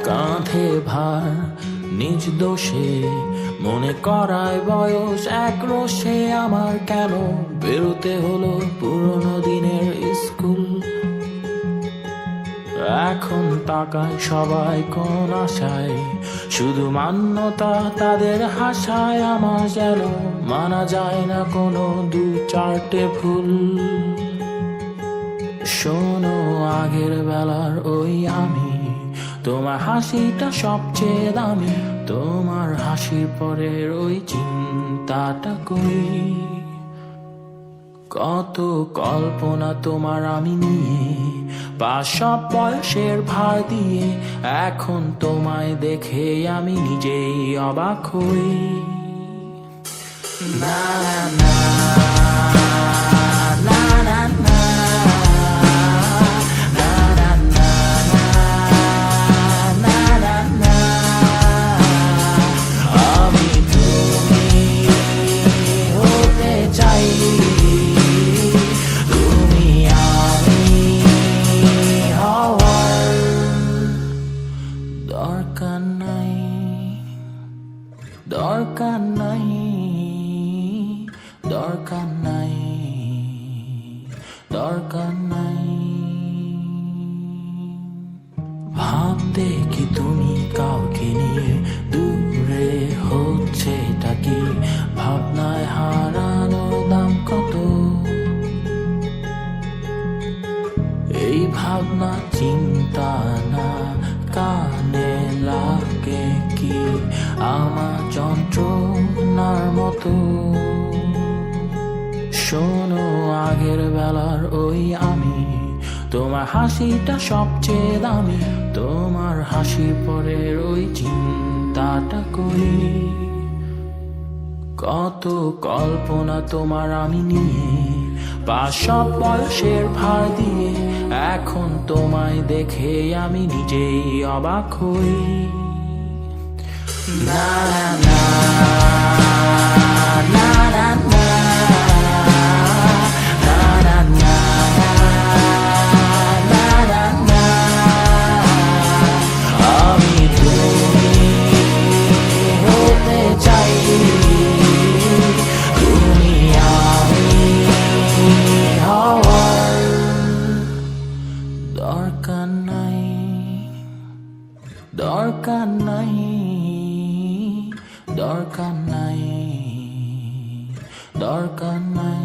কাঁধে ভার নিজ দোষে মনে করায় বয়স এক রোষে আমার কেন বেরোতে হলো পুরনো দিনের স্কুল। এখন তাকায় সবাই কোন আশায়, শুধু মান্যতা তাদের হাসায়। আমার যেন মানা যায় না কোনো দু চারটে ভুল। শোনো আগের বেলার ওই আমি, তোমার হাসিটা সবচেয়ে দামি। তোমার হাসির পরের ওই চিন্তাটা করি, কত কল্পনা তোমার আমি নিয়ে, বা সব বয়সের ভার দিয়ে। এখন তোমায় দেখে আমি নিজেই অবাক হই। না না না না না দরকার নাই, দরকার নাই, দরকার নাই, দরকার নাই। ভাবতে কি তুমি কাউকে নিয়ে দূরে হচ্ছে এটা কি? ভাবনায় হারানোর দাম কত? এই ভাবনা চিন্তা না কানে লাগে কি আমার যন্ত্রণার মতো? শোনো আগের বেলার ওই আমি, তোমার হাসিটা সবচেয়ে দামি। তোমার হাসির পরের ওই চিন্তাটা করি, কত কল্পনা তোমার আমি নিয়ে, বা সব বয়সের ভার দিয়ে। এখন তোমায় দেখে আমি নিজেই অবাক হই। না না না না না আমি তুমি হতে চাই, তুমি আমি হওয়ার দরকার নাই, দরকার নাই, দরকার নাই, দরকার নাই।